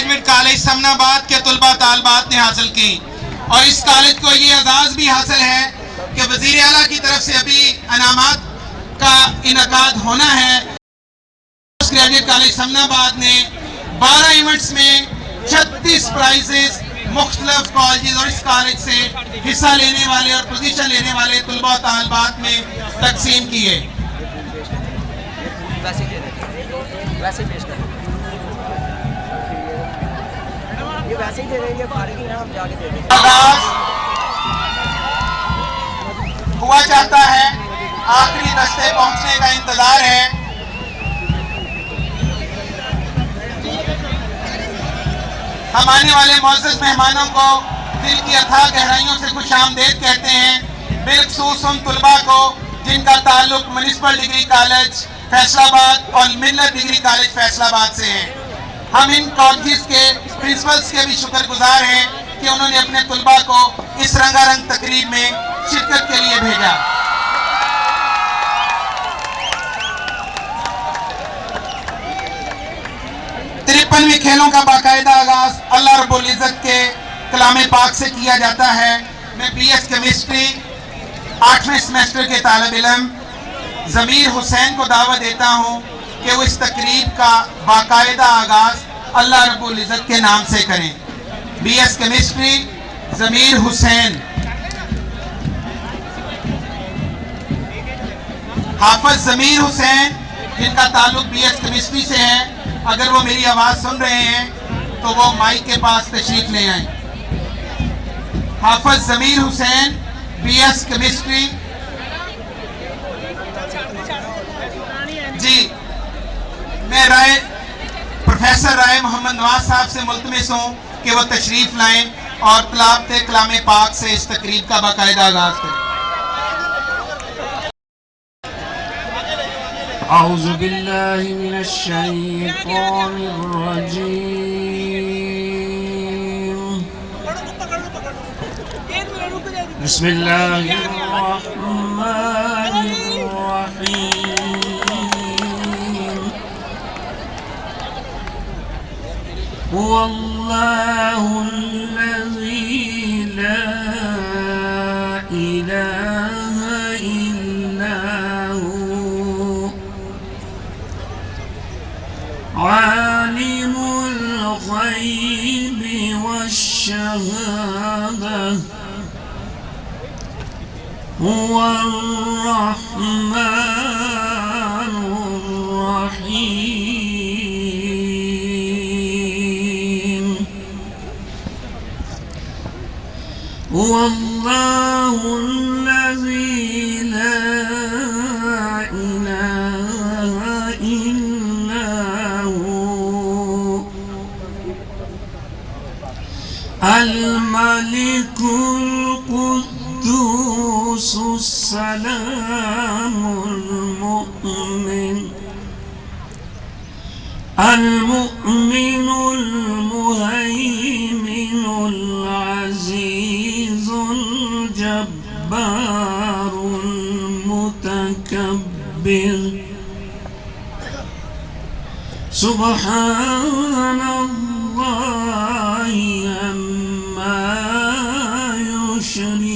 Graduate college Samanabad के तलबा तालबात ने हासिल की। और इस कॉलेज को ये एजाज़ भी हासिल है कि वज़ीर आला की तरफ से अभी इनामात का इनकाद होना है। पोस्ट ग्रेजुएट कॉलेज समनाबाद ने 12 इवेंट्स में 36 प्राइजेस मुख्तलिफ कॉलेज और इस कॉलेज से हिस्सा लेने वाले और पोजीशन लेने वाले तलबा तालबात में तकसीम किए। वैसे पेश कर ये वैसे ही दे रहे हैं, फारिग हैं हम जाके दे देंगे। आगाज हुआ चाहता है, आखिरी दस्ते पहुंचने का इंतजार है। हम आने वाले मौजूद मेहमानों को दिल की अथाह गहराइयों से खुशामदीद कहते हैं, बिलखसूस उन तलबा को जिनका ताल्लुक म्युनिसिपल डिग्री कॉलेज फैसलाबाद और मिल्लत डिग्री कॉलेज फैसलाबाद से है। हम इन कॉलेज के प्रिंसिपल्स के भी शुक्रगुजार हैं कि उन्होंने अपने तलबा को इस रंगारंग तकरीब में शिरकत के लिए भेजा। तिरपनवीं खेलों का बाकायदा आगाज अल्लाह रब्बुल इज्जत के कलाम पाक से किया जाता है। मैं BS केमिस्ट्री 8वें सेमेस्टर के तालिब इल्म ज़मीर हुसैन को दावत देता हूँ कि वो इस तकरीब का बाकायदा आगाज अल्लाह रब्बुल इज्जत के नाम से करें। BS केमिस्ट्री ज़मीर हुसैन। हाफिज ज़मीर हुसैन जिनका ताल्लुक BS केमिस्ट्री से है, अगर वो मेरी आवाज़ सुन रहे हैं तो वो माइक के पास तशरीफ ले आए। हाफिज ज़मीर हुसैन BS केमिस्ट्री। जी, मैं प्रोफेसर राय मोहम्मद नवाज साहब से मुल्तमिस हूँ कि वो तशरीफ लाएं और तलावत कलाम पाक से इस तकरीब का बाकायदा आगाज करें। अऊज़ु बिल्लाहि मिनश शैतानिर रजीम। बिस्मिल्लाहिर रहमानिर रहीम। हुवल्लाहुल्लज़ी ला इलाहा इल्ला हु आलिमुल ग़ैबि वश्शहादा हुवर रहमानुर रहीम। हुवल्लाहुल्लज़ी ला इलाहा इल्ला हु अल मलिकुल कुद्दूसुस सलामुल मुमिन अल मुमिनुल मुहैमिनुल अज़ीज़ुल जब्बारुल मुतकब्बिर सुब्हानल्लाहि अम्मा युश्रिकून।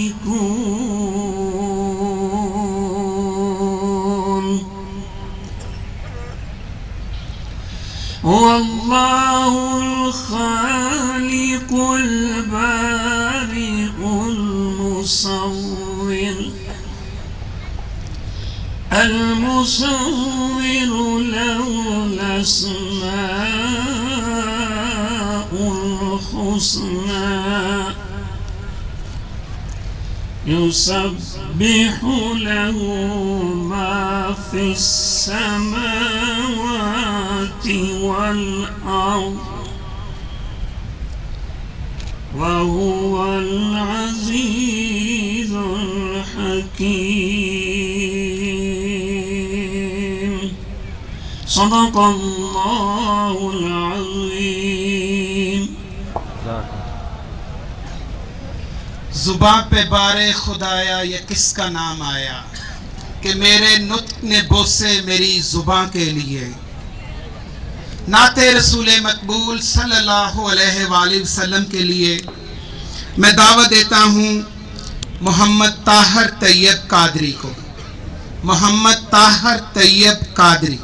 हुवल्लाहुल खालिकुल बारिउल मुसव्विर المصور له الأسماء الحسنى يسبح له ما في السماوات والأرض وهو العزيز الحكيم صدق الله العظيم। जुबां पे बारे खुदाया ये किसका नाम आया कि मेरे नुत्क ने बोसे मेरी जुबां के लिए। नाते रसूल मकबूल सल्लल्लाहु अलैहि वसल्लम के लिए मैं दावत देता हूँ मोहम्मद ताहर तैयब कादरी को। मोहम्मद ताहर तैयब कादरी।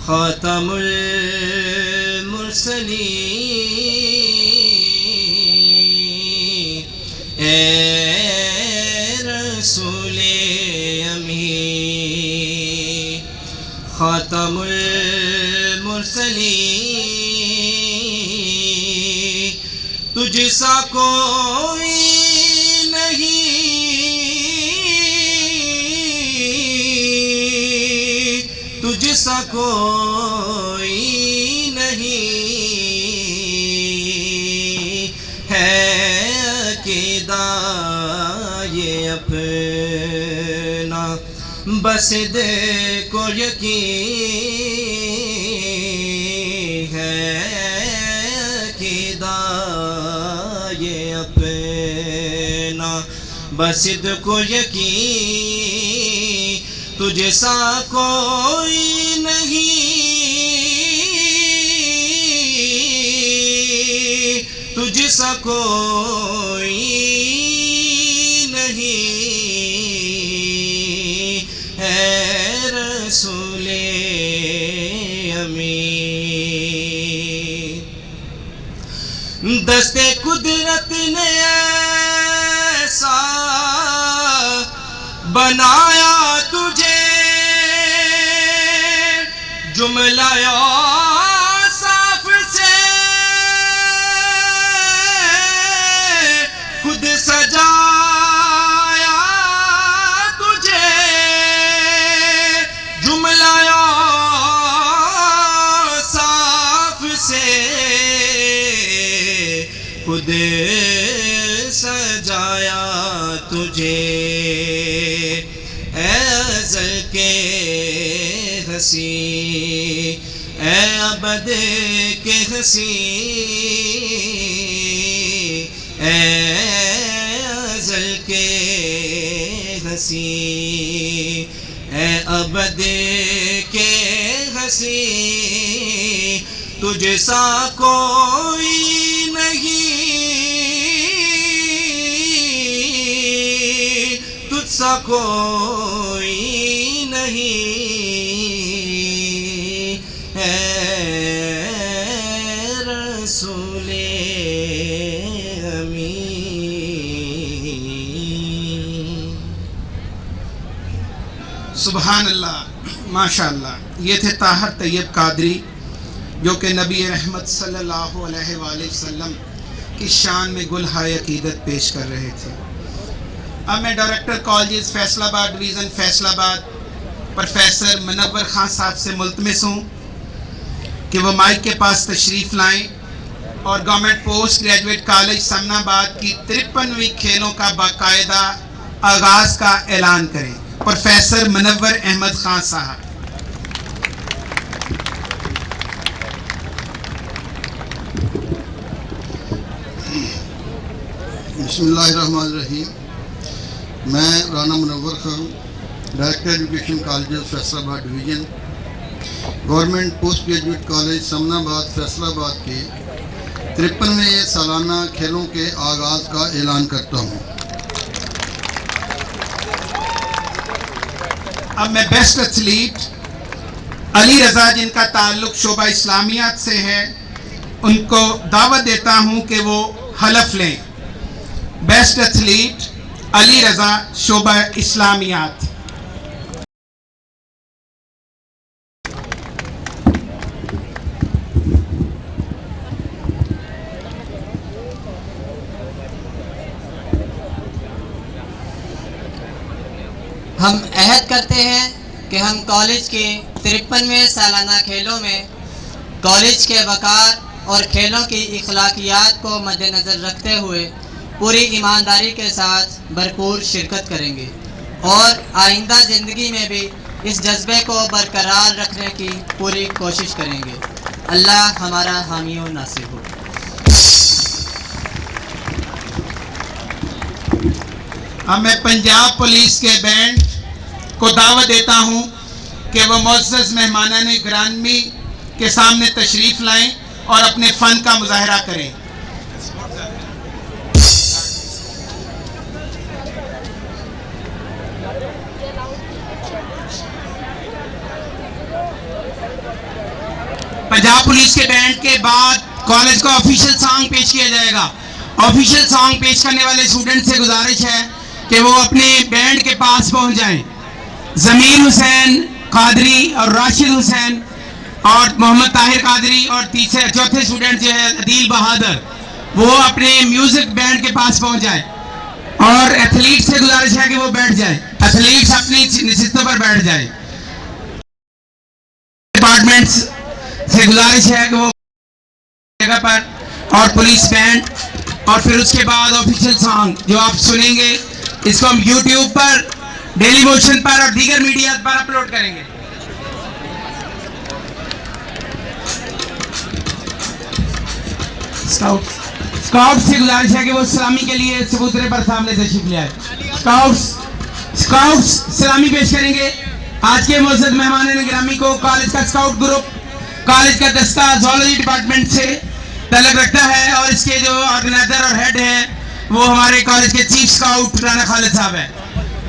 ख़ातमुल मुरसलीन ए रसूले अमीन ख़ातमुल मुरसलीन तुझसा कोई नहीं तुझसा कोई नहीं है अक़ीदा ये अपना बस देखो यकीन है अक़ीदा ये अपना बस देखो यकीन तुझसा कोई नहीं तुझसा कोई नहीं है रसूले अमीन दस्ते कुदरत ने ऐसा बनाया तुझे जुमला साफ से खुद सजाया तुझे जुमला साफ से खुद सजाया तुझे अज़ल के हसी ए अबद के हसी ए अज़ल के हसी ए अबद के हसी तुझसा कोई नहीं तुझसा कोई नहीं है रसूले अमीन। सुभान अल्लाह, माशा अल्लाह। ये थे ताहर तैयब कादरी जो कि नबी रहमत सल्लल्लाहु अलैहि वसल्लम की शान में गुलहाय अकीदत पेश कर रहे थे। अब मैं director college Faisalabad division Faisalabad professor Munawwar Khan साहब से मुल्तमिस हूँ कि वो माइक के पास तशरीफ़ लाएं और government post graduate college Samanabad की 53वीं खेलों का बाकायदा आगाज़ का ऐलान करें। प्रोफेसर मुनव्वर अहमद खान साहब। बिस्मिल्लाहिर्रहमानिर्रहीम। मैं Rana Munawwar Khan, director education college Faisalabad division government post graduate college Samanabad Faisalabad के 53वें सालाना खेलों के आगाज़ का ऐलान करता हूँ। अब मैं बेस्ट एथलीट अली रज़ा जिनका ताल्लुक शोबा इस्लामियात से है उनको दावत देता हूँ कि वो हलफ लें। बेस्ट एथलीट अली रज़ा शोबा इस्लामियात। हम अहद करते हैं कि हम कॉलेज के 53वें सालाना खेलों में कॉलेज के वक़ार और खेलों की इखलाकियात को मद्देनज़र रखते हुए पूरी ईमानदारी के साथ भरपूर शिरकत करेंगे और आइंदा ज़िंदगी में भी इस जज्बे को बरकरार रखने की पूरी कोशिश करेंगे। अल्लाह हमारा हामी और नासिर हो। अब मैं पंजाब पुलिस के बैंड को दावत देता हूं कि वह मुअज़्ज़ज़ मेहमानान गिरामी के सामने तशरीफ़ लाएं और अपने फ़न का मुज़ाहरा करें। पंजाब पुलिस के बैंड के बाद कॉलेज को ऑफिशियल सॉन्ग पेश किया जाएगा। ऑफिशियल सॉन्ग पेश करने वाले स्टूडेंट से गुजारिश है कि वो अपने बैंड के पास पहुंच जाएं। ज़मीर हुसैन कादरी और राशिद हुसैन और मोहम्मद ताहिर कादरी और चौथे स्टूडेंट जो है अदील बहादुर, वो अपने म्यूजिक बैंड के पास पहुंच जाए। और एथलीट से गुजारिश है कि वो बैठ जाए, एथलीट्स अपनी नशिस्तों पर बैठ जाए। डिपार्टमेंट्स से गुजारिश है कि वो जगह पर, और पुलिस बैंड, और फिर उसके बाद ऑफिशियल सॉन्ग जो आप सुनेंगे इसको हम YouTube पर, डेली मोशन पर और दीगर मीडिया पर अपलोड करेंगे। स्काउट से गुजारिश है कि वो सलामी के लिए चबूतरे पर सामने तशरीफ ले आए। स्काउट्स सलामी पेश करेंगे। आज के मुअज़्ज़ज़ मेहमान गिरामी को कॉलेज का स्काउट ग्रुप, कॉलेज का दस्ता ज़ूलॉजी डिपार्टमेंट से तलब रखता है और इसके जो ऑर्गेनाइजर और हेड हैं वो हमारे कॉलेज के चीफ स्काउट राना खालिद साहब हैं।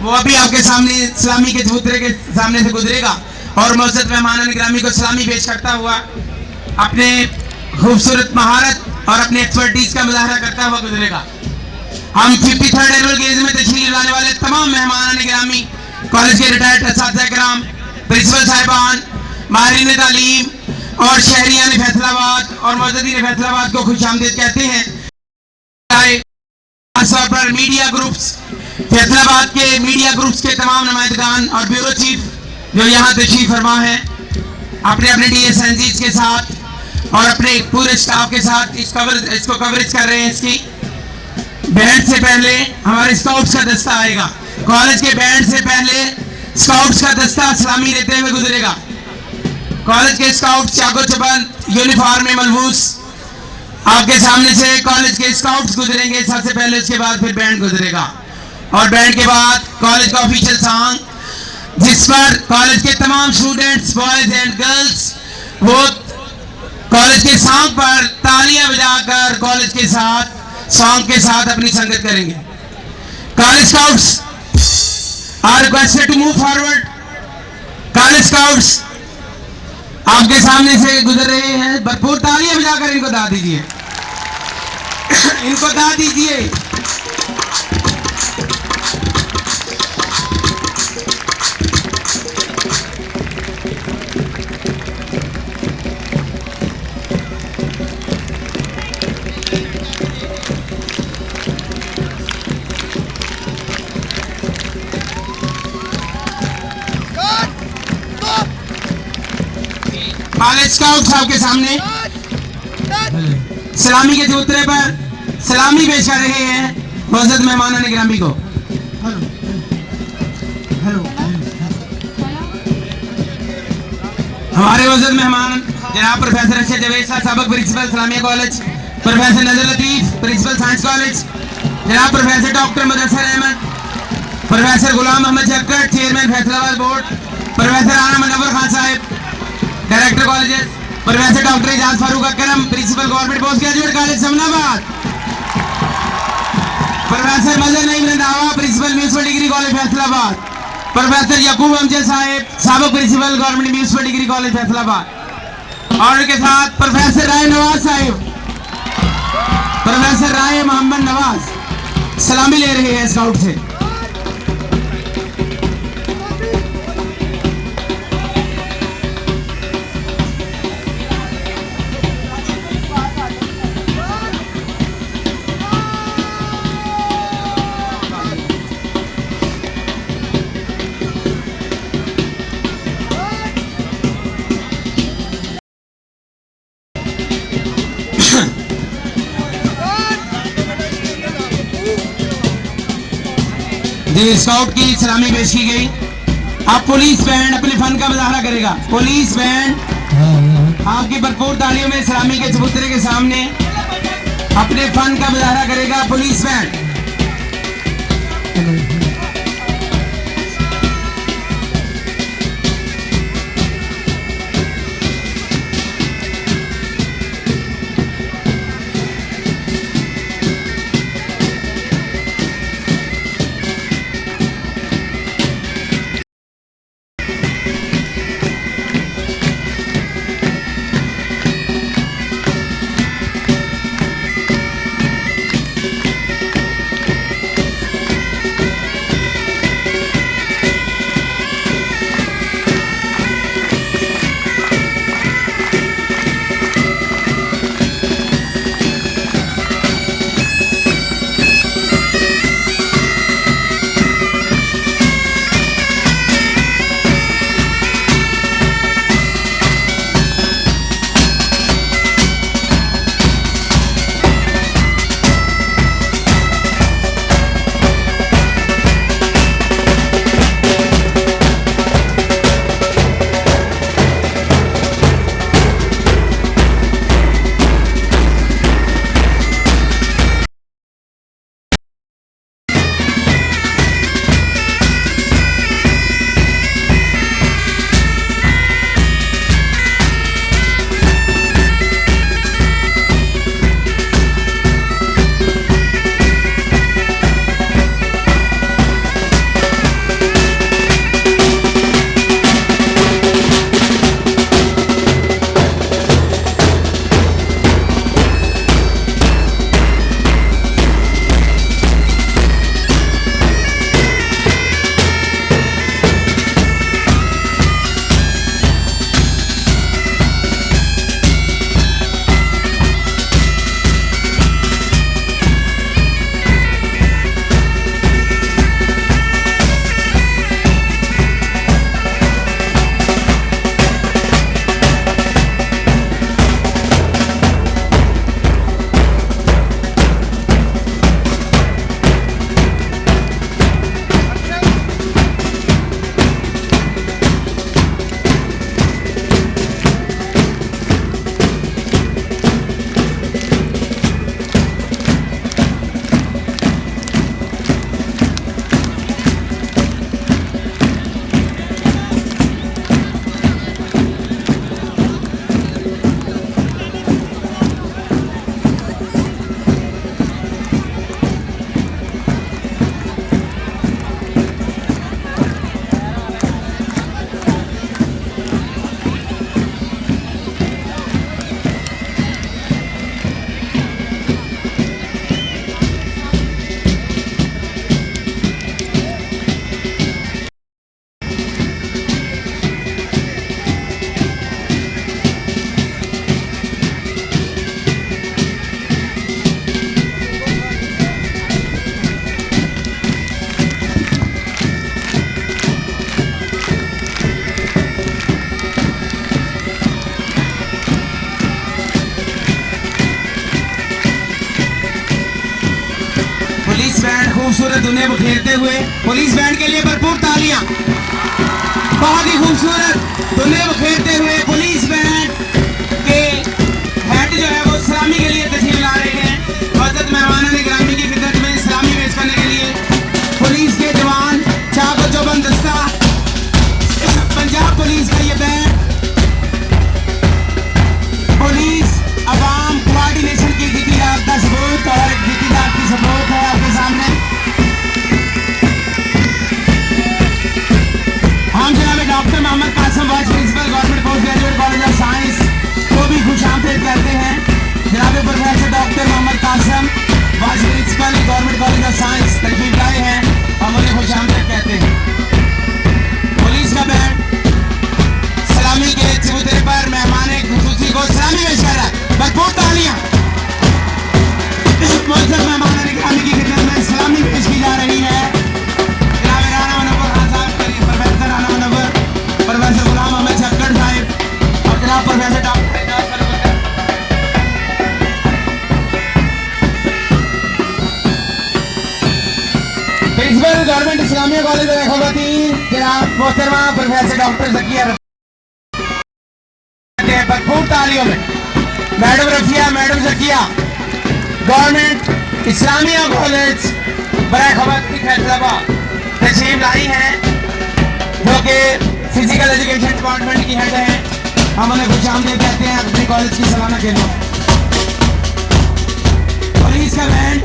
वो अभी आपके सामने सलामी के चबूतरे के सामने से गुजरेगा और मुअज़्ज़ज़ मेहमान गिरामी को सलामी पेश करता हुआ अपने खूबसूरत महारत और अपने एक्सपर्टीज का मुजाहरा करता हुआ गुजरेगा। हम 53rd एनुअल गेम्स में तशरीफ लाने वाले तमाम मेहमान गिरामी, कॉलेज के रिटायर्ड असातिज़ा किराम, प्रिंसिपल साहिबान, माहिरीन तालीम और शहरियान फैसलाबाद और मुअज़्ज़ज़ीन फैसलाबाद को खुशामदीद कहते हैं। खासतौर पर मीडिया ग्रुप्स, फैसलाबाद के मीडिया ग्रुप्स के तमाम नुमाइंदगान और ब्यूरो चीफ जो यहाँ तशरीफ फरमा है अपने अपने DSNGs के साथ और अपने पूरे स्टाफ के साथ इसको कवरेज कर रहे हैं। इसकी बैंड से पहले हमारे स्काउट्स का दस्ता आएगा। कॉलेज के बैंड से पहले स्काउट्स का दस्ता सलामी देते हुए गुजरेगा। कॉलेज के स्काउट चाको चबंद यूनिफॉर्म में मलबूस आपके सामने से कॉलेज के स्काउट्स गुजरेंगे सबसे पहले, उसके बाद फिर बैंड गुजरेगा और बैंड के बाद कॉलेज का ऑफिशियल सॉन्ग जिस पर कॉलेज के तमाम स्टूडेंट्स, बॉयज एंड गर्ल्स, वो कॉलेज के सॉन्ग पर तालियां बजाकर कॉलेज के साथ सॉन्ग के साथ अपनी संगत करेंगे। College scouts are requested to move forward. College scouts आपके सामने से गुजर रहे हैं, भरपूर तालियां बजाकर इनको दाद दीजिए, इनको दाद दीजिए। कॉलेज स्काउट्स आपके सामने सलामी के चबूतरे पर सलामी पेश कर रहे हैं मुअज़्ज़ज़ मेहमान गिरामी को। हमारे मुअज़्ज़ज़ मेहमान जनाब प्रोफेसर अरशद जवेद साहब, सबक principal Islamia college, professor Nazar Latif principal science college, जनाब professor doctor Mudassir Ahmad, professor Ghulam Mohammad Shakkar chairman Faisalabad board, professor Rana Munawwar Khan Sahab director colleges, professor doctor Ejaz Farooq Akram principal government post graduate college Samnabad, professor Mazhar Naeem Randhawa principal municipal degree college Faisalabad, professor Yaqub Amjad Sahab साबिक principal government municipal degree college Faisalabad और उनके साथ professor राय नवाज साहब, professor राय मोहम्मद नवाज सलामी ले रहे हैं स्काउट से। जी स्काउट की सलामी पेश की गई। अब पुलिस बैंड अपने फन का मुजाहरा करेगा। पुलिस बैंड आपकी भरपूर तालियों में सलामी के चबूतरे के सामने अपने फन का मुजाहरा करेगा। पुलिस बैंड खूबसूरत दुनिया बिखेरते हुए पुलिस बैंड के लिए भरपूर तालियां। बहुत ही खूबसूरत दुनिया बिखेरते हुए पुलिस बैंड के हेड जो है वो सलामी के लिए तशरीफ ला रहे हैं। मुअज़्ज़ज़ मेहमानान गिरामी की खिदमत में सलामी पेश करने के लिए पुलिस के जवान चाक चौबंद दस्ता पंजाब पुलिस का ये बैंड पुलिस अवाम कोऑर्डिनेशन की जितनी सबूत और जितनी की सबूत है आपके सामने। हम जनाब doctor Mohammad Qasim vice principal government post graduate college of science को भी खुशामदीद करते हैं। जनाब professor doctor Mohammad Qasim vice principal government college of science तशरीफ लाए हैं, हम उन्हें खुशामदीद कहते हैं। पुलिस का बैंड सलामी के चबूतरे पर मेहमान खुसूसी को सलामी पेश कर रहा है। भरपूर तालियां। मुअज़्ज़ज़ मेहमानान गिरामी की खिदमत में सलामी पेश की जा रही है। जनाब राना मुनव्वर खान साहब के लिए प्रोफेसर राना मुनव्वर, प्रोफेसर गुलाम अहमद छक्कड़ साहब और जनाब professor doctor Ejaz Farrukh. Principal principal government Islamia college खवतीन जनाब मोहतरमा प्रोफेसर डॉक्टर जकिया भरपूर तालियों में madam Rafia madam Zakia government Islamia college बड़ा खवत की फैसलाबाद तशरीफ लाई हैं जो कि फिजिकल एजुकेशन डिपार्टमेंट की हेड हैं। हम उन्हें खुश आमदीद कहते हैं अपने कॉलेज की सालाना खेलों। पुलिस का बैंड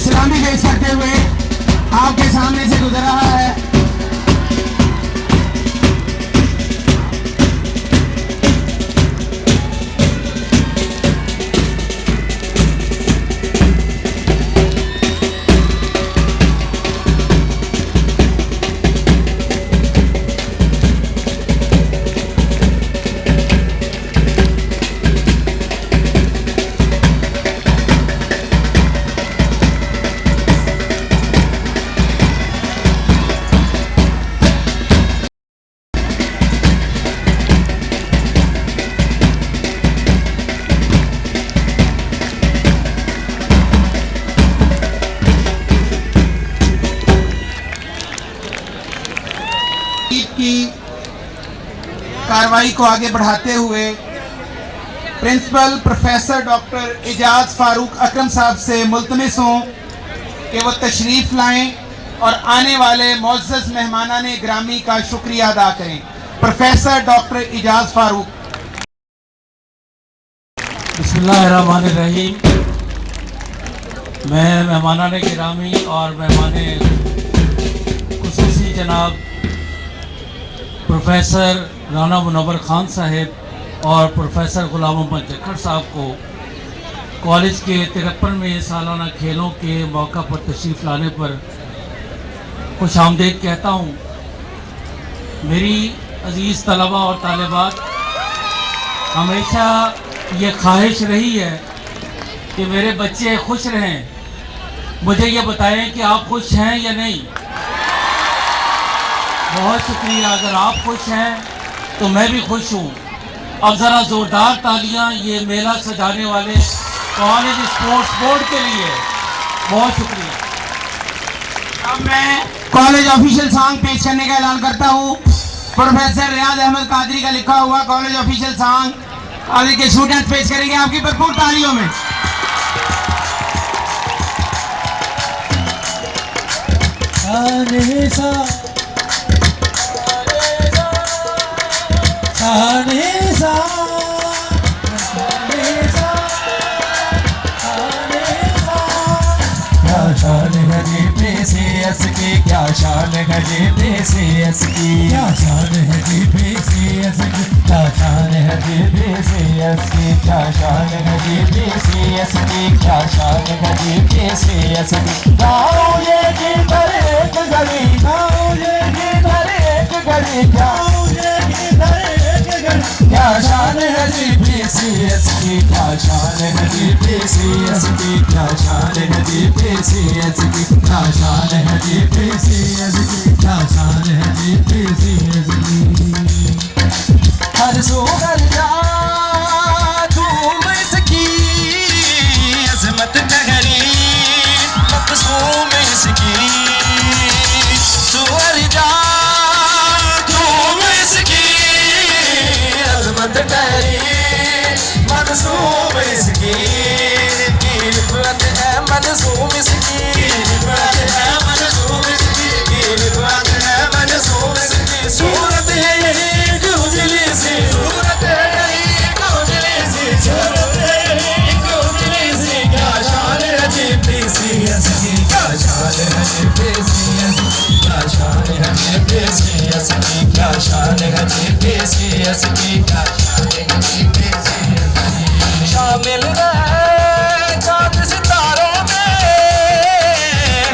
सलामी पेश करते हुए आपके सामने से गुजर रहा है। की कार्रवाई को आगे बढ़ाते हुए principal professor doctor Ijaz Farooq Akram Sahab से मुल्तमिस हूँ कि वो तशरीफ़ लाएं और आने वाले मुअज़्ज़ज़ मेहमानाने ग्रामी का शुक्रिया अदा करें। Professor doctor Ijaz Farooq. बिस्मिल्लाहिर्रहमानिर्रहीम। मैं मेहमानाने गिरामी और मेहमाने खुसूसी जनाब प्रोफेसर राना मुनव्वर खान साहब और प्रोफेसर गुलाम मोहम्मद जक्खड़ साहब को कॉलेज के 53वें सालाना खेलों के मौका पर तशरीफ़ लाने पर खुश आमदीद कहता हूँ। मेरी अज़ीज़ तलबा और तालिबात, हमेशा ये ख्वाहिश रही है कि मेरे बच्चे खुश रहें। मुझे ये बताएं कि आप खुश हैं या नहीं। बहुत शुक्रिया। अगर आप खुश हैं तो मैं भी खुश हूँ। अब ज़रा ज़ोरदार तालियां ये मेला सजाने वाले कॉलेज स्पोर्ट्स बोर्ड के लिए। बहुत शुक्रिया। अब मैं कॉलेज ऑफिशियल सॉन्ग पेश करने का ऐलान करता हूँ। प्रोफेसर रियाज अहमद कादरी का लिखा हुआ कॉलेज ऑफिशियल सॉन्ग कॉलेज के स्टूडेंट्स पेश करेंगे आपकी भरपूर तालियों में। शान है PCS की, क्या शान है PCS की, क्या शान है PCS की, क्या शान है PCS की, क्या शान है PCS की, क्या शान है PCS की। गाँव ये किधर एक गली, गाँव ये किधर एक गली, गाँव ये किधर एक गली, क्या शान है PCS की, क्या शान है PCS की, क्या शान है PCS की, क्या शान है PCS की, क्या शान है PCS की। हर सुगर जा धूम इसकी, अज़मत नगरी मक़सूम इसकी, सुगर जा धूम इसकी, अज़मत नगरी मक़सूम इसकी, रिफ़अत है मंसूब इसकी, रिफ़अत है मंसूब इसकी, रिफ़अत है मंसूब इसकी। सूरत है यही कि उजली सी, सूरत है यही कि उजली सी, सूरत है यही कि उजली सी। क्या शान है PCS की, क्या शान है PCS की, क्या शान है PCS की, क्या शान है PCS की, क्या शान है PCS की। शामिल है चाँद सितारों में,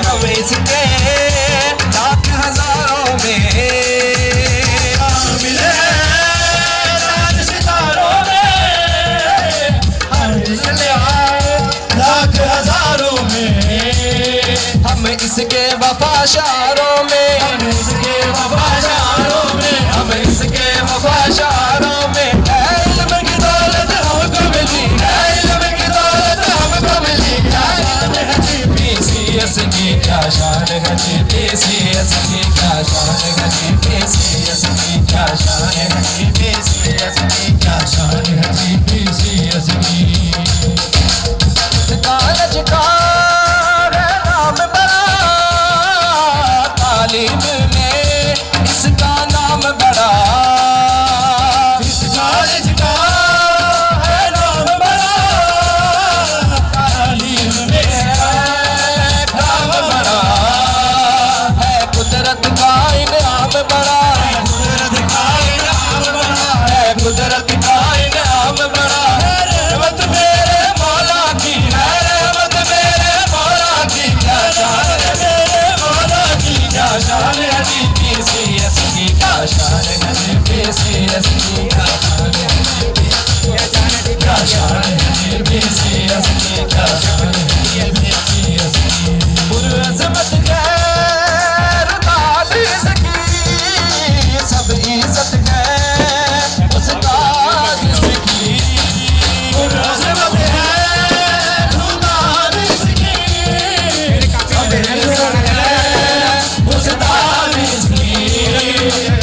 हम इसके लाख हजारों में। शामिल है चाँद सितारों में, हम इसके लाख हजारों में। हम इसके वफाशारों में, हम इसके वफाशारों में, हम इसके वफाशारों में। इल्म की दौलत हमको मिली, इल्म की दौलत हमको मिली, क्या शान है PCS की क्या शान है GPCS की क्या शान है GPCS की क्या शान है GPCS की क्या शान है GPCS की कॉलेज का है नाम बड़ा तालीम में इसका नाम बड़ा इस कॉलेज का है नाम बड़ा तालीम में नाम बड़ा है कुदरत का इनाम बड़ा है कुदरत का इनाम बड़ा है कुदरत का इनाम बड़ा है रहमत मेरे मौला की है रहमत मेरे मौला की क्या शान है मेरे मौला की क्या शान है GPCS की क्या शान है GPCS की क्या शान है क्या शान है GPCS की क्या शान है GPCS की पुरअज़मत गैर तालीस की सब इज्जत है उस्ताद की पुरअज़मत है तालीस की सब इज्जत है उस्ताद की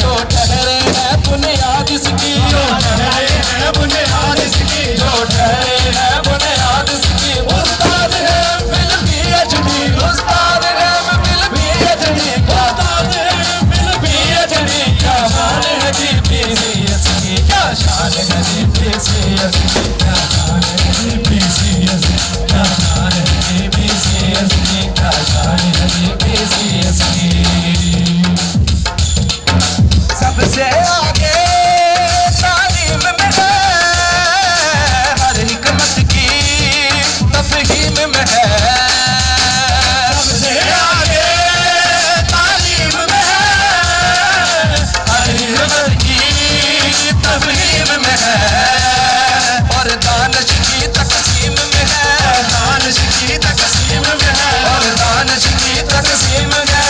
जो ठहरे है बुनियाद इसकी जो ठहरे है बुनियाद इसकी जो ठहरे है बुनियाद इसकी उस्ताद है बिल PhD उस्ताद है बिल PhD उस्ताद है बिल PhD क्या शान है GPCS की क्या शान है GPCS की क्या शान है GPCS की क्या शान है GPCS की क्या शान है GPCS की सबसे आगे तालीम में है हर हिकमत की तफहीम में है सबसे आगे तालीम में है हर हिकमत की तफहीम में है और दानिश की तकसीम में है दानिश की तकसीम में है और दानिश की तकसीम में है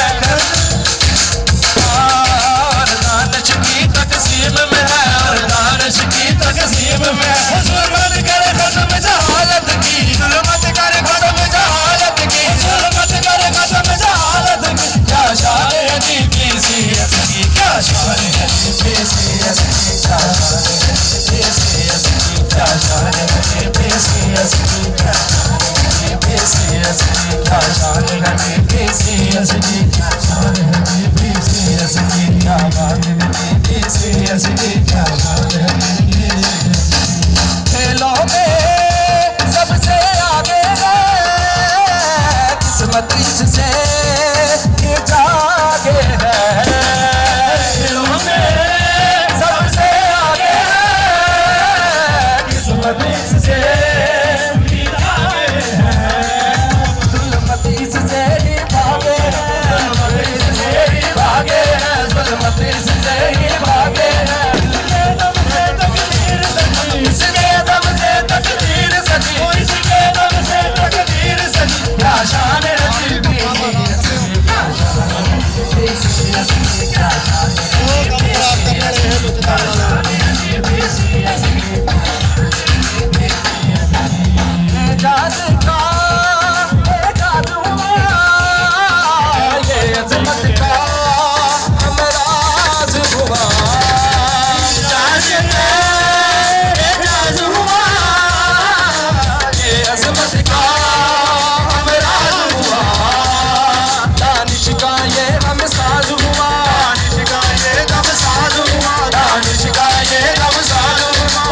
और दानिश की तकसीम में है और दानिश की तकसीम में है जुल्मत करे खत्म जहालत की जुल्मत करे खत्म जहालत की जुल्मत करे खत्म जहालत की क्या शान है GPCS की क्या शान है GPCS की क्या शान है GPCS की क्या शान है GPCS की क्या GPCS की क्या शान है GPCS की क्या शान है GPCS की क्या बात है GPCS की क्या बात है खेलों में सबसे आगे है किस्मत इससे ये जागे है खेलों में सबसे आगे है किस्मत इससे ये जागे है जुल्मत इससे ही भागे है जुल्मत इससे ही भागे है जुल्मत इससे ही भागे है इसके दम से तकदीर सजी इसके दम से तकदीर सजी क्या शान है GPCS की क्या शान है GPCS की क्या शान है GPCS की एजाज का एजाज हुआ ये अज़मत का अमराज हुआ एजाज का एजाज हुआ ये अज़मत का अमराज हुआ दानिश का ये हमसाज हुआ दानिश का ये हमसाज हुआ दानिश का ये हमसाज हुआ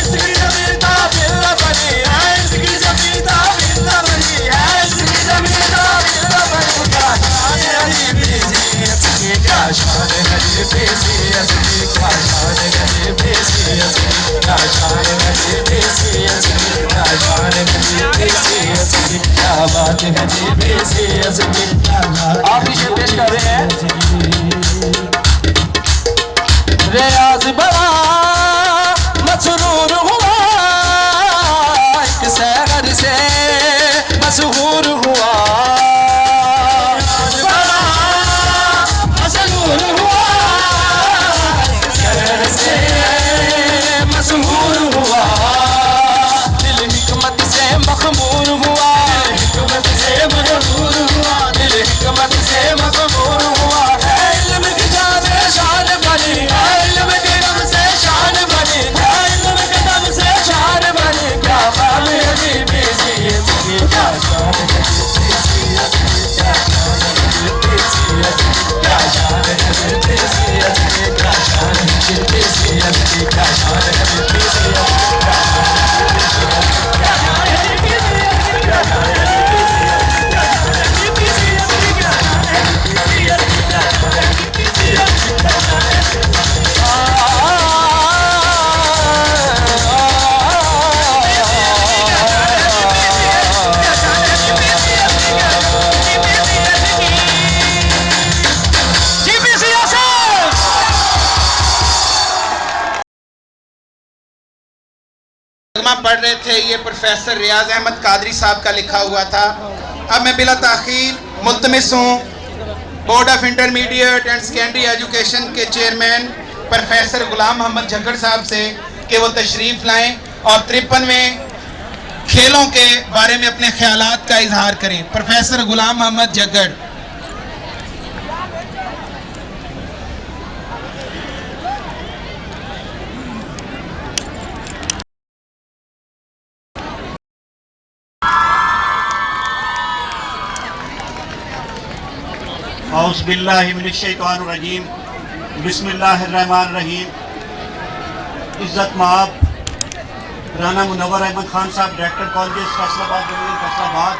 इसकी ज़मीन ताबिल न बनी है इसकी ज़मीन ताबिल न बनी है इसकी ज़मीन ताबिल न बनी क्या शान है GPCS की क्या शान है GPCS की क्या शान है GPCS की क्या शान है GPCS की क्या बात है GPCS की क्या बात आप इसे पेश कर रहे हैं रियाज बड़ा मसरूर हुआ एक शहर से मशहूर हुआ मशहूर हुआ दिल हिकमत से मखमूर हुआ हिकमत से मखमूर हुआ पढ़ रहे थे, ये प्रोफेसर रियाज अहमद कादरी साहब का लिखा हुआ था। अब मैं बिला ताखीर मुल्तमिस हूँ board of intermediate and secondary education के चेयरमैन प्रोफेसर गुलाम मोहम्मद झक्कड़ साहब से कि वो तशरीफ़ लाएं और 53वें खेलों के बारे में अपने ख्यालात का इजहार करें। प्रोफेसर गुलाम मोहम्मद झक्कड़। औज़ुबिल्लाहिमिनश्शैतानिर्रजीम बिस्मिल्लाहिर्रहमानिर्रहीम। इज़्ज़त माब Rana Munawwar Ahmad Khan Sahab, director college Faisalabad division Faisalabad,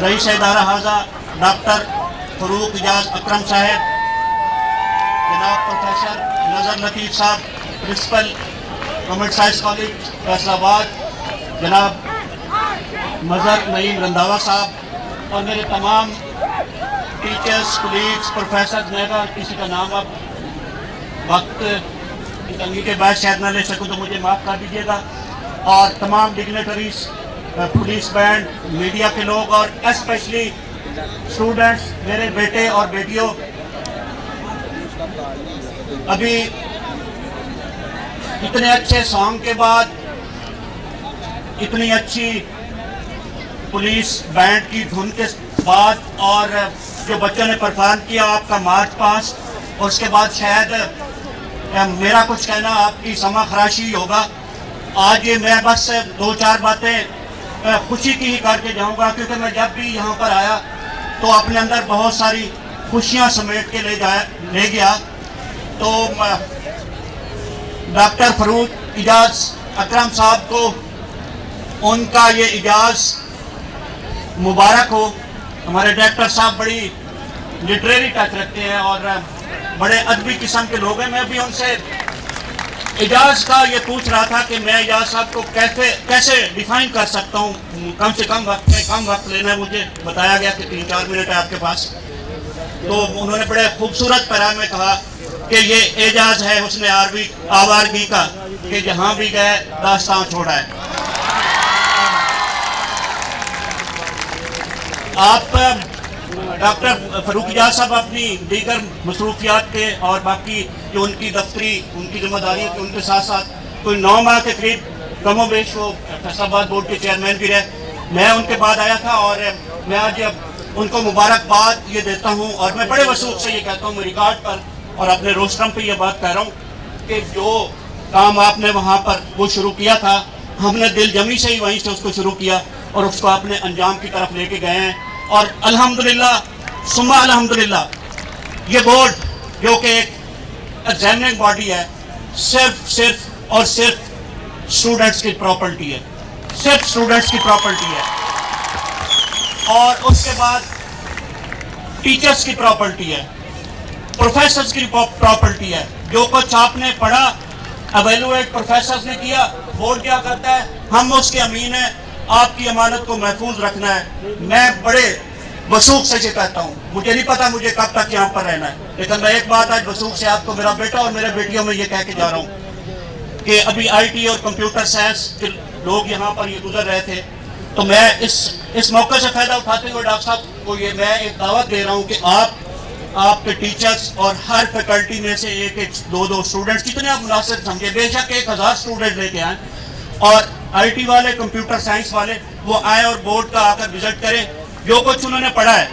रईस इदारा हाजा डॉक्टर फ़रूक इजाज़ अकरम साहब, जनाब प्रोफेसर नज़र लतीफ़ साहब, principal government science college Faisalabad, जनाब मज़हर नईम रंधावा साहब और मेरे तमाम टीचर्स, कुलीग्स, प्रोफेसर, मैं किसी का नाम अब वक्त तंगी के बाद शायद ना ले सकूं तो मुझे माफ़ कर दीजिएगा, और तमाम डिग्नेटरीज, पुलिस बैंड, मीडिया के लोग और स्पेशली स्टूडेंट्स, मेरे बेटे और बेटियों। अभी इतने अच्छे सॉन्ग के बाद, इतनी अच्छी पुलिस बैंड की धुन के बाद और जो बच्चों ने परफॉर्म किया आपका मार्च पास, और उसके बाद शायद मेरा कुछ कहना आपकी समा खराशी होगा। आज ये मैं बस 2-4 बातें खुशी की ही करके जाऊंगा, क्योंकि मैं जब भी यहाँ पर आया तो अपने अंदर बहुत सारी खुशियाँ समेट के ले गया। तो डॉक्टर फ़रूक इजाज़ अकरम साहब को उनका ये इजाज़ मुबारक हो। हमारे डायरेक्टर साहब बड़ी लिटरेरी टच रखते हैं और बड़े अदबी किस्म के लोग हैं। मैं भी उनसे इजाज़ का ये पूछ रहा था कि मैं इजाज़ साहब को कैसे डिफाइन कर सकता हूँ, कम से कम वक्त में कम वक्त लेना है। मुझे बताया गया कि 3-4 मिनट है आपके पास। तो उन्होंने बड़े खूबसूरत पैराम में कहा कि ये एजाज़ है उसने आवारगी का कि जहाँ भी गए दास्तां छोड़ा है। आप डॉक्टर फ़रूक इजाज़ साहब अपनी दीगर मसरूफियात के और बाकी जो उनकी दफ्तरी उनकी जिम्मेदारी थी उनके साथ साथ कोई 9 माह के करीब कमो बेश वो फैसलाबाद बोर्ड के चेयरमैन भी रहे। मैं उनके बाद आया था और मैं आज उनको मुबारकबाद ये देता हूँ और मैं बड़े वसूख से ये कहता हूँ रिकॉर्ड पर और अपने रोस्टरम पे ये बात कह रहा हूँ कि जो काम आपने वहाँ पर वो शुरू किया था, हमने दिल जमी से ही वहीं से उसको शुरू किया और उसको आपने अंजाम की तरफ लेके गए हैं। और अल्हम्दुलिल्लाह सुम्मा अल्हम्दुलिल्लाह ये बोर्ड जो कि एक एग्जामिनिंग बॉडी है, सिर्फ और सिर्फ स्टूडेंट्स की प्रॉपर्टी है, सिर्फ स्टूडेंट्स की प्रॉपर्टी है। और उसके बाद टीचर्स की प्रॉपर्टी है, प्रोफेसर्स की प्रॉपर्टी है। जो कुछ आपने पढ़ा एवेलुएट प्रोफेसर्स ने किया, बोर्ड क्या करता है, हम उसके अमीन हैं, आपकी अमानत को महफूज रखना है। मैं बड़े वसूख से ये कहता हूँ, मुझे नहीं पता मुझे कब तक यहाँ पर रहना है, लेकिन मैं एक बात आज वसूख से आपको, मेरा बेटा और मेरे बेटियों में ये कह के जा रहा हूँ कि अभी IT और कंप्यूटर साइंस के लोग यहाँ पर ये गुजर रहे थे। तो मैं इस मौके से फ़ायदा उठाते हुए डॉक्टर साहब को ये मैं एक दावत दे रहा हूँ कि आपके टीचर्स और हर फैकल्टी में से 1-2 स्टूडेंट्स जितने आप मुनासिब समझे, बेशक 1000 स्टूडेंट लेके आए और IT वाले, कंप्यूटर साइंस वाले वो आए और बोर्ड का आकर विजिट करें। जो कुछ उन्होंने पढ़ा है,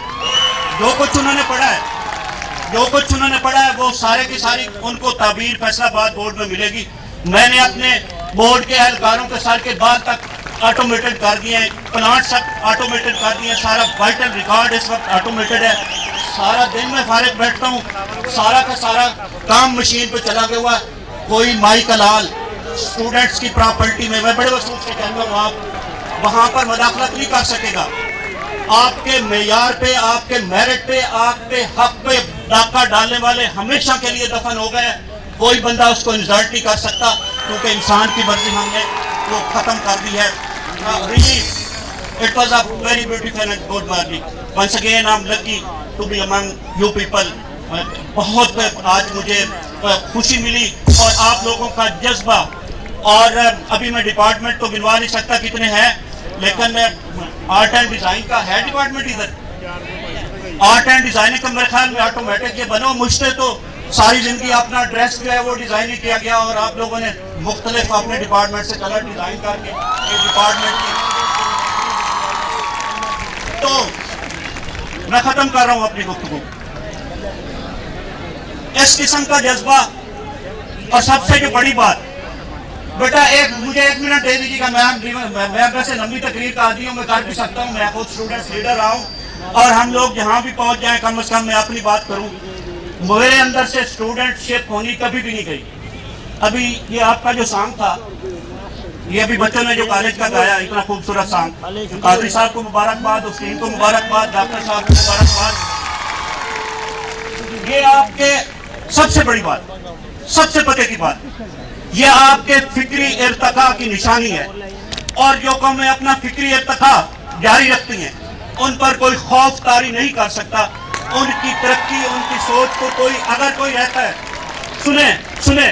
वो सारे की सारी उनको ताबीर फैसलाबाद बोर्ड में मिलेगी। मैंने अपने बोर्ड के एहलकारों के सर के बाल तक ऑटोमेटेड कर दिए हैं, प्लांट सब ऑटोमेटेड कर दिए हैं, सारा वाइटल रिकॉर्ड इस वक्त ऑटोमेटेड है। सारा दिन मैं फारिग बैठता हूँ, सारा का सारा काम मशीन पे चला गया हुआ है। कोई माई का लाल स्टूडेंट्स की प्रॉपर्टी में, मैं बड़े वसूल से कहता हूँ, आप वहाँ पर मदाखलत नहीं कर सकेगा। आपके मेयार पे, आपके मेरिट पे, आपके हक पे डाका डालने वाले हमेशा के लिए दफन हो गए। कोई बंदा उसको इंसल्ट नहीं कर सकता, क्योंकि इंसान की मर्जी हमने वो खत्म कर दी है। Really, it was a very beautiful and good morning. Once again, I'm lucky to be among you people. बहुत आज मुझे खुशी मिली और आप लोगों का जज्बा, और अभी मैं डिपार्टमेंट तो गिनवा नहीं सकता कितने हैं, लेकिन आर्ट एंड डिजाइन का है डिपार्टमेंट इधर। आर्ट एंड डिजाइनिंग का मेरे ख्याल में ऑटोमेटिक ये बनो, मुझसे तो सारी जिंदगी अपना ड्रेस जो है वो डिजाइन ही किया गया, और आप लोगों ने मुख्तलिफ अपने डिपार्टमेंट से कलर डिजाइन करके एक डिपार्टमेंट की। तो मैं खत्म कर रहा हूं अपनी गुफ्तगू। इस किस्म का जज्बा, और सबसे जो बड़ी बात, बेटा मुझे 1 मिनट दे दीजिएगा। मैं वैसे लंबी तकरीर का आदमी हूँ, मैं कर भी सकता हूँ, मैं खुद स्टूडेंट्स लीडर रहा हूँ, और हम लोग जहाँ भी पहुँच जाए कम से कम मैं अपनी बात करूँ, मेरे अंदर से स्टूडेंटशिप होनी कभी भी नहीं गई। अभी ये आपका जो सॉन्ग था, ये अभी बच्चों ने जो कॉलेज का गाया, इतना खूबसूरत सॉन्ग, कादरी साहब को मुबारकबाद, उस्तीन को मुबारकबाद, डॉक्टर साहब को मुबारकबाद। ये आपके सबसे बड़ी बात, सबसे पते की बात, ये आपके फिक्री इर्तिका की निशानी है, और जो कौमें अपना फिक्री इर्तिका जारी रखती हैं उन पर कोई खौफ तारी नहीं कर सकता। उनकी तरक्की, उनकी सोच को कोई अगर कोई रहता है, सुने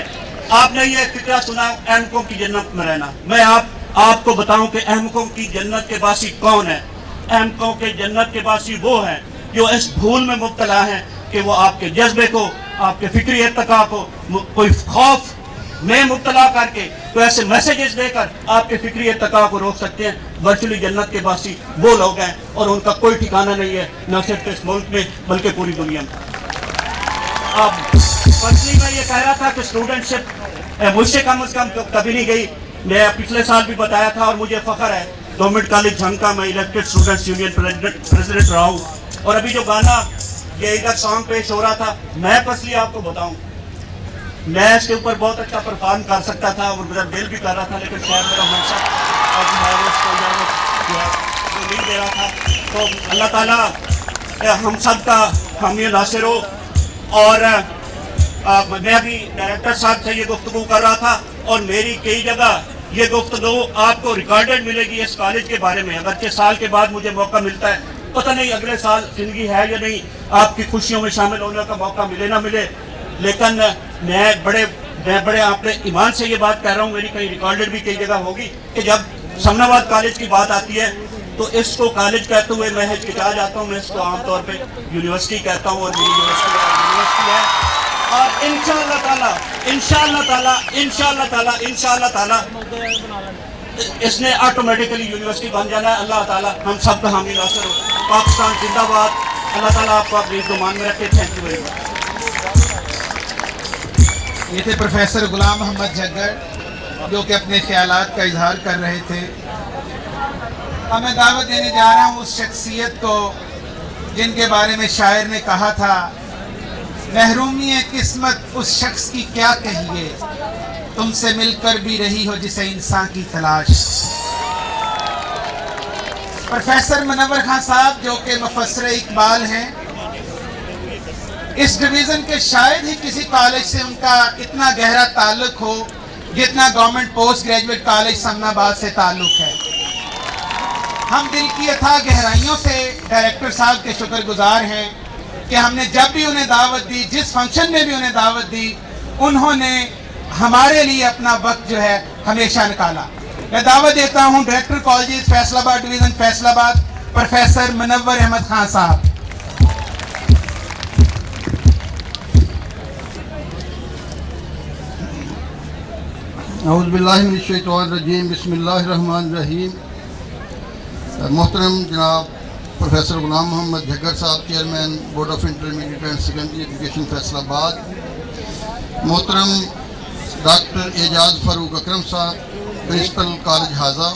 आपने ये फिक्रा सुना अहमकों की जन्नत में रहना। मैं आपको बताऊं कि अहमकों की जन्नत के बासी कौन है। अहमकों के जन्नत के बासी वो हैं जो इस भूल में मुब्तला हैं कि वो आपके जज्बे को, आपके फिक्री इर्तिका को कोई खौफ में मुब्तला करके तो ऐसे मैसेजेस देकर आपके फिक्री इर्तिका को रोक सकते हैं। वर्चुअली जन्नत के बासी वो लोग हैं, और उनका कोई ठिकाना नहीं है, न सिर्फ इस मुल्क में बल्कि पूरी दुनिया में। अब पर्सनली मैं ये कह रहा था कि स्टूडेंटशिप मुझसे कम से कम कभी नहीं गई। मैं पिछले साल भी बताया था, और मुझे फख्र है गवर्नमेंट कॉलेज झंका में इलेक्टेड स्टूडेंट्स यूनियन प्रेसिडेंट रहा हूँ। और अभी जो गाना ये इधर सॉन्ग पेश हो रहा था, मैं पर्सनली आपको बताऊँ, मैं इसके ऊपर बहुत अच्छा परफॉर्म कर सकता था और मेरा दिल भी कर रहा था, लेकिन शायद मेरा मनसा नहीं दे रहा था। तो अल्लाह ताला हम सब का हामी नासिर हो। और मैं अभी डायरेक्टर साहब से ये गुफ्तगू कर रहा था, और मेरी कई जगह ये गुफ्तगू आपको रिकॉर्डेड मिलेगी इस कॉलेज के बारे में। अगर 6 साल के बाद मुझे मौका मिलता है, पता नहीं अगले साल जिंदगी है या नहीं, आपकी खुशियों में शामिल होने का मौका मिले ना मिले, लेकिन मैं बड़े अपने ईमान से ये बात कह रहा हूँ, मेरी कहीं रिकॉर्डेड भी कई जगह होगी कि जब समनाबाद कॉलेज की बात आती है तो इसको कॉलेज कहते हुए मैं हिचकिचा जाता हूँ। मैं इसको आमतौर पे यूनिवर्सिटी कहता हूँ, और मेरी यूनिवर्सिटी है। और इंशाअल्लाह ताला इसने ऑटोमेटिकली यूनिवर्सिटी बन जाना है। अल्लाह ताला हम सब का हामी नासिर हो। पाकिस्तान जिंदाबाद। अल्लाह ताला आपको अपनी जुबान में रखे। Thank you very much. ये थे प्रोफेसर गुलाम मोहम्मद झग्गर, जो कि अपने ख्यालात का इजहार कर रहे थे। अब मैं दावत देने जा रहा हूँ उस शख्सियत को जिनके बारे में शायर ने कहा था, महरूमी किस्मत उस शख्स की क्या कहिए, तुमसे मिलकर भी रही हो जिसे इंसान की तलाश। प्रोफेसर मुनव्वर खान साहब, जो कि मुफस्सिर इकबाल हैं, इस डिवीज़न के शायद ही किसी कॉलेज से उनका इतना गहरा ताल्लुक हो जितना government post graduate college Samanabad से ताल्लुक है। हम दिल की अथाह गहराइयों से डायरेक्टर साहब के शुक्रगुजार हैं कि हमने जब भी उन्हें दावत दी, जिस फंक्शन में भी उन्हें दावत दी, उन्होंने हमारे लिए अपना वक्त जो है हमेशा निकाला। मैं दावत देता हूँ director college Faisalabad division Faisalabad, professor Munawwar Ahmad Khan साहब। औज़ुबिल्लाहि मिनश्शैतानिर्रजीम, बिस्मिल्लाहिर्रहमानिर्रहीम। मोहतरम जनाब professor Ghulam Mohammad Jhaggar Sahab, chairman board of intermediate and secondary education Faisalabad. मोहतरम doctor Ejaz Farooq Akram Sahab, principal college हाजा।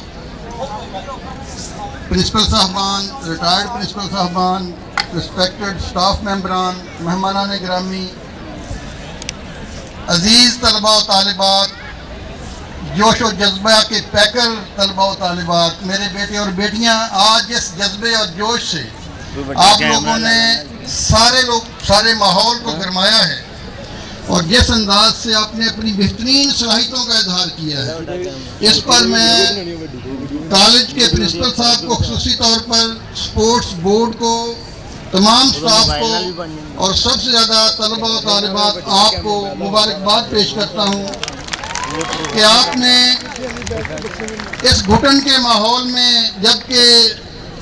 प्रिंसिपल साहबान, रिटायर्ड प्रिंसिपल साहबान, रिस्पेक्टेड स्टाफ मेंबरान, मेहमानान गिरामी, अजीज़ तलबा व तालिबात, जोश व जज्बा के पैकर तलबा व तालिबात, मेरे बेटे और बेटियां, आज जिस जज्बे और जोश से आप लोगों ने सारे माहौल को गरमाया है और जिस अंदाज से आपने अपनी बेहतरीन सलाहियतों का इजहार किया है, इस पर मैं कॉलेज के प्रिंसिपल साहब को खुसूसी तौर पर, स्पोर्ट्स बोर्ड को, तमाम स्टाफ को और सबसे ज़्यादा तलबा व तालिबात आपको मुबारकबाद पेश करता हूँ कि आपने इस घुटन के माहौल में, जबकि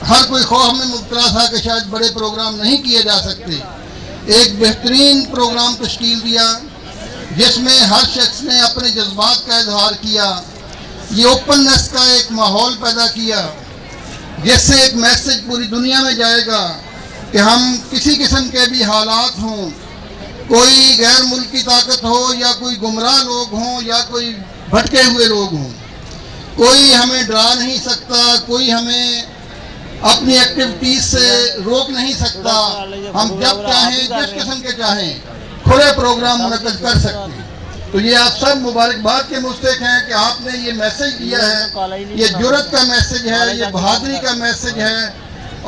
हर कोई खौफ में मुब्तला था कि शायद बड़े प्रोग्राम नहीं किए जा सकते, एक बेहतरीन प्रोग्राम तश्कील दिया जिसमें हर शख्स ने अपने जज्बात का इजहार किया। ये ओपननेस का एक माहौल पैदा किया जिससे एक मैसेज पूरी दुनिया में जाएगा कि हम किसी किस्म के भी हालात हों, कोई गैर मुल्की ताकत हो या कोई गुमराह लोग हों या कोई भटके हुए लोग हों, कोई हमें डरा नहीं सकता, कोई हमें अपनी एक्टिविटीज से रोक नहीं सकता। हम जब चाहें, जिस किस्म के चाहें, खुले प्रोग्राम मुनक्किद कर सकते हैं। तो ये आप सब मुबारकबाद के मुस्तहिक हैं कि आपने ये मैसेज दिया है, ये जुर्रत का मैसेज है, ये बहादुरी का मैसेज है।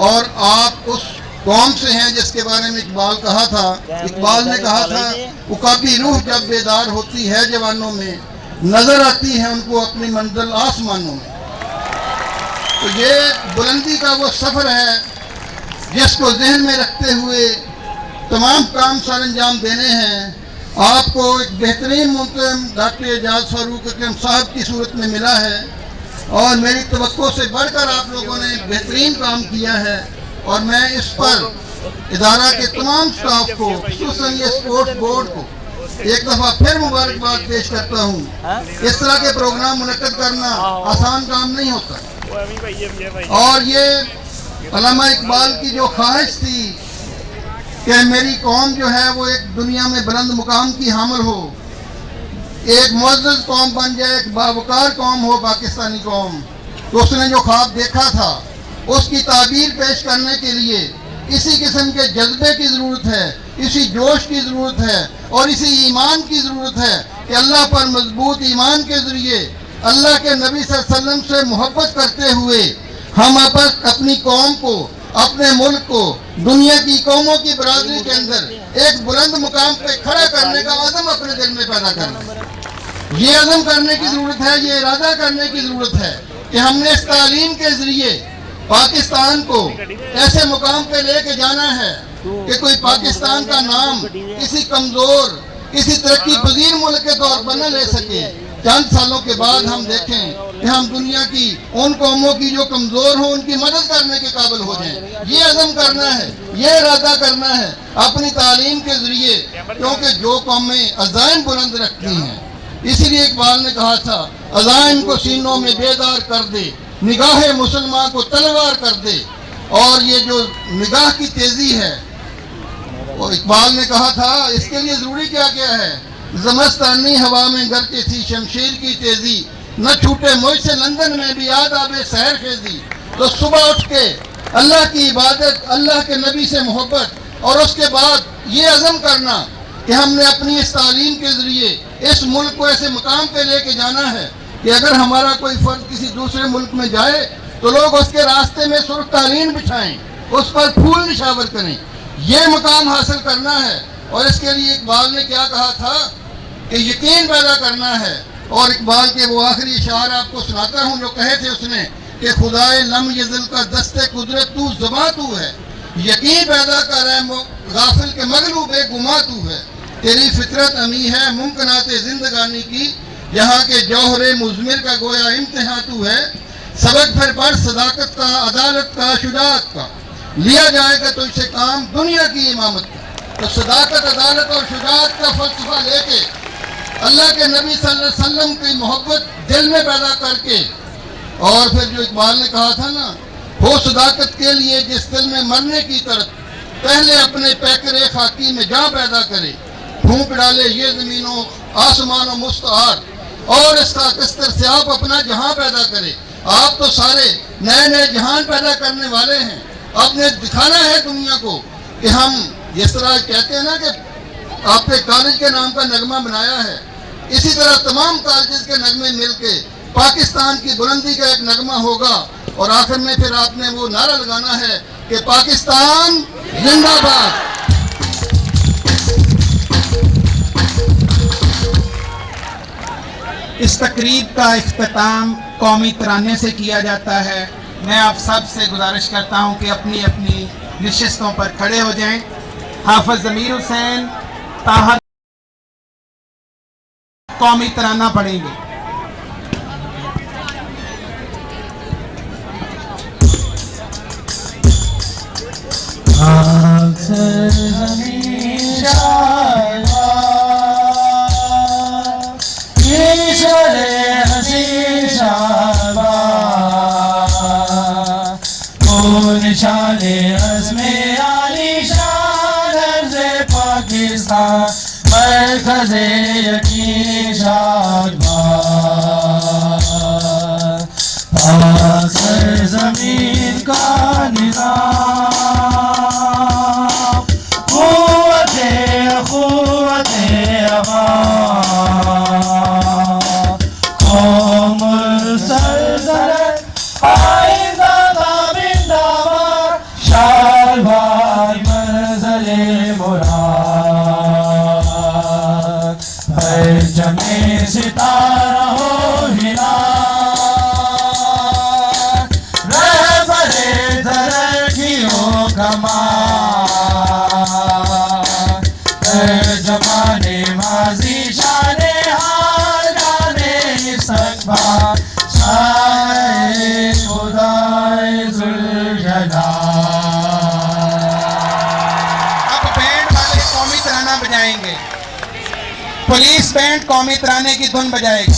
और आप उस कौम से हैं जिसके बारे में इकबाल कहा था, इकबाल ने कहा था, उकाबी रूह जब बेदार होती है जवानों में, नजर आती है उनको अपनी मंजिल आसमानों में। तो ये बुलंदी का वो सफ़र है जिसको जहन में रखते हुए तमाम काम सर अंजाम देने हैं। आपको एक बेहतरीन मुंतज़म डॉक्टर एजाज फारूक अकरम साहब की सूरत में मिला है और मेरी तवक्को से बढ़कर आप लोगों ने बेहतरीन काम किया है और मैं इस पर इदारा के तमाम स्टाफ को, खुसूसन ये स्पोर्ट्स बोर्ड को एक दफ़ा फिर मुबारकबाद पेश करता हूँ। इस तरह के प्रोग्राम मुनक्किद करना आसान काम नहीं होता और ये अल्लामा इकबाल की जो ख्वाहिश थी कि मेरी कौम जो है वो एक दुनिया में बुलंद मुकाम की हामिल हो, एक मुअज़्ज़ज़ कौम बन जाए, एक बावकार कौम हो पाकिस्तानी कौम, तो उसने जो ख्वाब देखा था उसकी ताबीर पेश करने के लिए इसी किस्म के जज्बे की ज़रूरत है, इसी जोश की ज़रूरत है और इसी ईमान की ज़रूरत है कि अल्लाह पर मजबूत ईमान के ज़रिए अल्लाह के नबी सल्लल्लाहु अलैहि वसल्लम से मोहब्बत करते हुए हम अपनी कौम को, अपने मुल्क को दुनिया की कौमों की बरादरी के अंदर एक बुलंद मुकाम पे खड़ा करने का अज़म अपने दिल में पैदा करना। ये अज़म करने की ज़रूरत है, ये इरादा करने की ज़रूरत है कि हमने इस तालीम के ज़रिए पाकिस्तान को ऐसे मुकाम पे लेके जाना है कि कोई पाकिस्तान का नाम किसी कमज़ोर, किसी तरक्की पजीर मुल्क के तौर पर न ले सके। चंद सालों के बाद हम देखें कि हम दुनिया की उन कौमों की जो कमज़ोर हो उनकी मदद करने के काबिल हो जाएं। ये अज़म करना है, ये इरादा करना है अपनी तालीम के ज़रिए, क्योंकि जो कौमें अज़ाइम बुलंद रखती हैं, इसीलिए इकबाल ने कहा था, अज़ाइम को सीनों में बेदार कर दे, निगाह मुसलमान को तलवार कर दे। और ये जो निगाह की तेज़ी है, और इकबाल ने कहा था, इसके लिए ज़रूरी क्या क्या है, ज़मस्तानी हवा में गरती थी शमशीर की तेज़ी, न छूटे मुझसे लंदन में भी याद आवे सहर खेजी। तो सुबह उठ के अल्लाह की इबादत, अल्लाह के नबी से मोहब्बत और उसके बाद ये अज़म करना कि हमने अपनी इस तालीम के ज़रिए इस मुल्क को ऐसे मुकाम पे लेके जाना है कि अगर हमारा कोई फ़र्द किसी दूसरे मुल्क में जाए तो लोग उसके रास्ते में सुर्ख़ बिछाएं, उस पर फूल निशावर करें। ये मुकाम हासिल करना है और इसके लिए इकबाल ने क्या कहा था कि यकीन पैदा करना है। और इकबाल के वो आखिरी इशार आपको सुनाता हूँ जो कहे थे उसने कि खुदाए लम यज़ल का दस्ते कुदरत तू ज़बां तू है, यकीन पैदा कर है गाफिल के मगलूबे गुमा तू है, तेरी फितरत अमी है मुमकिनाते जिंदगानी की, यहाँ के जौहरे मुज़मिर का गोया इम्तिहान तू है। सबक फिर पढ़ सदाकत का, अदालत का, शुजाअत का, लिया जाएगा तो इसे काम दुनिया की इमामत का। तो सदाकत, अदालत और शुजाअत का फलसफा लेके अल्लाह के नबी सल्लल्लाहु अलैहि वसल्लम की मोहब्बत दिल में पैदा करके, और फिर जो इकबाल ने कहा था ना, हो सदाकत के लिए जिस दिल में मरने की तरफ, पहले अपने पैकरे खाकी में जहाँ पैदा करे, फूंक डाले ये ज़मीनों आसमानों मुस्तार, और इसका किस्तर से आप अपना जहाँ पैदा करे। आप तो सारे नए नए जहान पैदा करने वाले हैं। आपने दिखाना है दुनिया को कि हम जिस तरह कहते हैं ना कि आपने कॉलेज के नाम का नगमा बनाया है, इसी तरह तमाम कॉलेज के नगमे मिलके पाकिस्तान की बुलंदी का एक नगमा होगा। और आखिर में फिर आपने वो नारा लगाना है कि पाकिस्तान जिंदाबाद। इस तकरीब का इख्तिताम कौमी तराने से किया जाता है। मैं आप सब से गुजारिश करता हूँ कि अपनी अपनी नशिस्तों पर खड़े हो जाएं। हाफिज ज़मीर हुसैन ताहर कौमी तराना पढ़ेंगे। निशाने अज़्मे आलीशान अर्ज़े पाकिस्तान मरकज़े यकीन शादमान आसर ज़मीन का निज़ाम क़ुव्वते अमान क़ौमुल सल्तनत भाई मंज़िले मुराद हर जमे सितारा हो हिलाल रहबरे तरक्की हो कमाल हर ज़माने माज़ी शाने हाल जाने इस्तक़बाल शाए खुदाए ज़ुल्जलाल। बजाएंगे पुलिस बैंड कौमी तराने की धुन बजाएगी।